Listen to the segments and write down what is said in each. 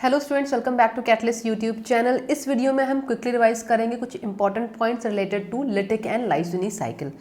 Hello students, welcome back to Catalyst YouTube channel. इस वीडियो में हम क्विकली रिवाइज करेंगे कुछ important points related to lytic and lysogenic cycle.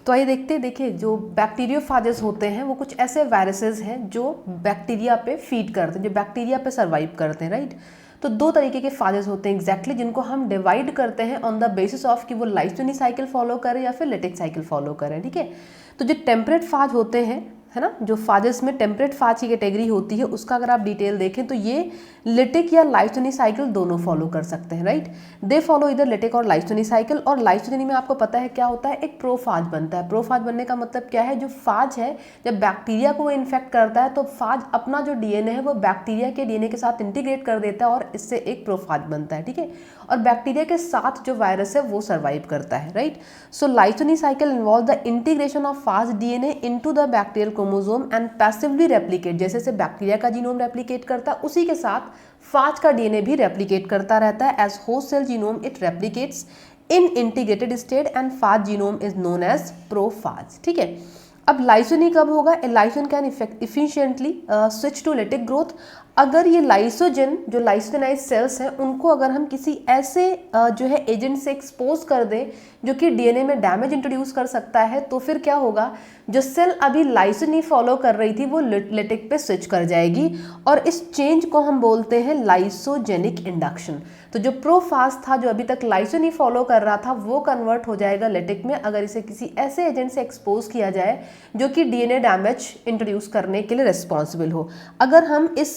तो आइए देखते हैं। देखिए, जो बैक्टीरियोफाजेस होते हैं वो कुछ ऐसे वायरसेस हैं जो बैक्टीरिया पे फीड करते हैं, जो बैक्टीरिया पे सर्वाइव करते हैं, राइट। तो दो तरीके के फाजेस होते हैं एग्जैक्टली, जिनको हम डिवाइड करते हैं ऑन द बेसिस ऑफ कि वो लाइसिनी साइकिल फॉलो करें या फिर लिटिक साइकिल फॉलो करें, ठीक है। तो जो टेम्परेट फाज होते हैं, है ना, जो फाजेस में टेम्परेट फाज की कैटेगरी होती है, उसका अगर आप डिटेल देखें तो ये लिटिक या लाइसिनी साइकिल दोनों फॉलो कर सकते हैं, राइट। दे फॉलो इधर लिटिक और लाइसिनी साइकिल। और लाइसिनी में आपको पता है क्या होता है, एक प्रोफाज बनता है। प्रोफाज बनने का मतलब क्या है, जो फाज है जब बैक्टीरिया को वो इन्फेक्ट करता है तो फाज अपना जो डीएनए है वो बैक्टीरिया के डीएनए के साथ इंटीग्रेट कर देता है और इससे एक प्रोफाज बनता है, ठीक है। और बैक्टीरिया के साथ जो वायरस है वो सर्वाइव करता है, right. So lysogenic cycle involve the integration of phage DNA into the bacterial chromosome and passively replicate. जैसे से बैक्टीरिया का जीनोम रेप्लिकेट करता है, उसी के साथ फाज का डीएनए भी रेप्लिकेट करता रहता है। As host cell genome it replicates in integrated state and phage genome is known as prophage, ठीक है। अब लाइसिनी कब होगा? Lysogen can efficiently switch to lytic growth. अगर ये लाइसोजन, जो लाइसोजेनाइज सेल्स हैं, उनको अगर हम किसी ऐसे जो है एजेंट से एक्सपोज कर दें जो कि डीएनए में डैमेज इंट्रोड्यूस कर सकता है, तो फिर क्या होगा, जो सेल अभी लाइसिनी फॉलो कर रही थी वो लिटिक पे स्विच कर जाएगी और इस चेंज को हम बोलते हैं लाइसोजेनिक इंडक्शन। तो जो प्रोफाज था, जो अभी तक लाइसिनी फॉलो कर रहा था, वो कन्वर्ट हो जाएगा लिटिक में अगर इसे किसी ऐसे एजेंट से एक्सपोज किया जाए जो कि डीएनए डैमेज इंट्रोड्यूस करने के लिए रिस्पॉन्सिबल हो। अगर हम इस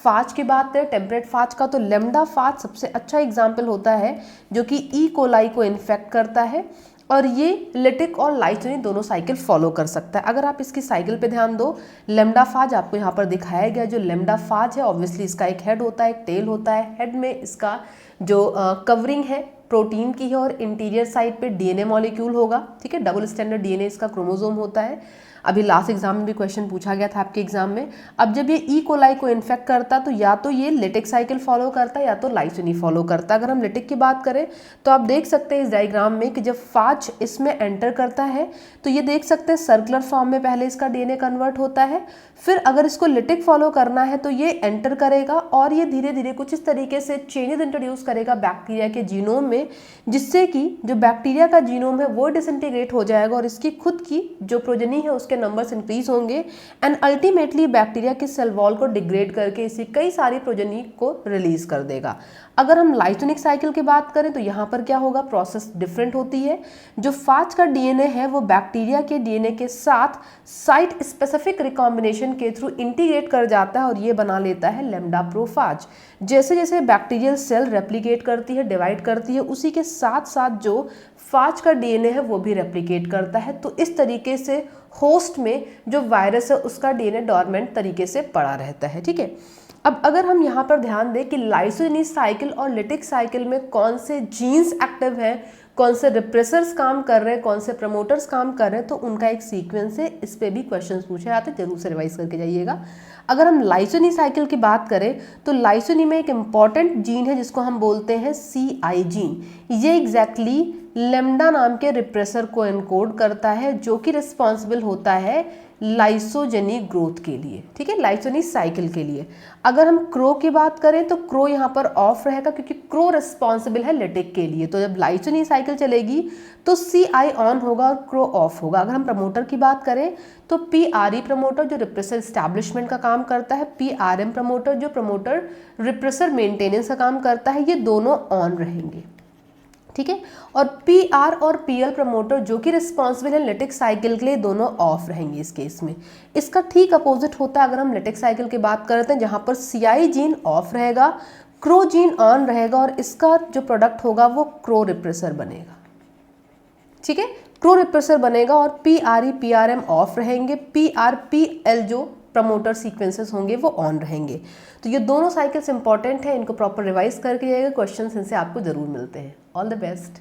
फाज की बात करें, टेम्परेट फाज का, तो लेमडा फाज सबसे अच्छा एग्जाम्पल होता है जो कि ई कोलाई को इन्फेक्ट करता है और ये लिटिक और लाइसिनी दोनों साइकिल फॉलो कर सकता है। अगर आप इसकी साइकिल पे ध्यान दो, लेमडा फाज आपको यहाँ पर दिखाया गया। जो लेमडा फाज है, ऑब्वियसली इसका एक हेड होता है, एक टेल होता है। हेड में इसका जो कवरिंग है प्रोटीन की है और इंटीरियर साइड पे डीएनए मॉलिक्यूल होगा, ठीक है। डबल स्टैंडर्ड डीएनए इसका क्रोमोसोम होता है। अभी लास्ट एग्जाम में भी क्वेश्चन पूछा गया था आपके एग्जाम में। अब जब ये ई कोलाई को इन्फेक्ट करता तो या तो ये लिटिक साइकिल फॉलो करता है या तो लाइसिनी फॉलो करता है। अगर हम लिटिक की बात करें तो आप देख सकते हैं इस डायग्राम में कि जब फाज इसमें एंटर करता है तो ये देख सकते हैं सर्कुलर फॉर्म में पहले इसका डीएनए कन्वर्ट होता है। फिर अगर इसको लिटिक फॉलो करना है तो ये एंटर करेगा और ये धीरे धीरे कुछ इस तरीके से चेंजेस इंट्रोड्यूस करेगा बैक्टीरिया के जीनोम में, जिससे कि जो बैक्टीरिया का जीनोम है वो डिसइंटीग्रेट हो जाएगा और इसकी खुद की जो प्रोजनी है उसके नंबर्स इंक्रीज होंगे एंड अल्टीमेटली बैक्टीरिया की सेल वॉल को डिग्रेड करके इसी कई सारी प्रोजनी को रिलीज कर देगा। अगर हम लाइसिनिक साइकिल की बात करें तो यहाँ पर क्या होगा, प्रोसेस डिफरेंट होती है। जो फाज का डीएनए है वो बैक्टीरिया के डीएनए के साथ साइट स्पेसिफिक रिकॉम्बिनेशन के थ्रू इंटीग्रेट कर जाता है और ये बना लेता है लेमडा प्रोफाज। जैसे जैसे बैक्टीरियल सेल रेप्लिकेट करती है, डिवाइड करती है, उसी के साथ साथ जो फाज का डीएनए है वो भी रेप्लिकेट करता है। तो इस तरीके से होस्ट में जो वायरस है उसका डीएनए डॉर्मेंट तरीके से पड़ा रहता है, ठीक है। अब अगर हम यहाँ पर ध्यान दें कि लाइसिनी साइकिल और लिटिक साइकिल में कौन से जीन्स एक्टिव हैं, कौन से रिप्रेसर्स काम कर रहे हैं, कौन से प्रमोटर्स काम कर रहे हैं, तो उनका एक सीक्वेंस है। इस पे भी क्वेश्चंस पूछे जाते हैं, जरूर से रिवाइज करके जाइएगा। अगर हम लाइसिनी साइकिल की बात करें तो लाइसिनी में एक इम्पॉर्टेंट जीन है जिसको हम बोलते हैं CI जीन। ये एग्जैक्टली लेमडा नाम के रिप्रेसर को एनकोड करता है जो कि रिस्पॉन्सिबल होता है लाइसोजेनिक ग्रोथ के लिए, ठीक है, लाइसिनी साइकिल के लिए। अगर हम क्रो की बात करें तो क्रो यहाँ पर ऑफ रहेगा क्योंकि क्रो रिस्पॉन्सिबल है लिटिक के लिए। तो जब लाइसिनी साइकिल चलेगी तो CI ऑन होगा और क्रो ऑफ होगा। अगर हम प्रमोटर की बात करें तो PRE प्रमोटर जो रिप्रेसर स्टैब्लिशमेंट का काम करता है, PRM प्रमोटर जो प्रमोटर रिप्रेसर मेंटेनेंस का काम करता है, ये दोनों ऑन रहेंगे, ठीक है। और PR और PL प्रमोटर जो कि रिस्पॉन्सिबल है लिटिक साइकिल के लिए, दोनों ऑफ रहेंगे इस केस में। इसका ठीक अपोजिट होता है अगर हम लिटिक साइकिल की बात करते हैं, जहाँ पर CI जीन ऑफ रहेगा, क्रो जीन ऑन रहेगा और इसका जो प्रोडक्ट होगा वो क्रो रिप्रेसर बनेगा, ठीक है। क्रो रिप्रेसर बनेगा और PRE PRM ऑफ रहेंगे, PRPL जो प्रमोटर सीक्वेंसेस होंगे वो ऑन रहेंगे। तो ये दोनों साइकिल्स इंपॉर्टेंट है, इनको प्रॉपर रिवाइज करके जाइएगा, क्वेश्चंस इनसे आपको जरूर मिलते हैं। All the best.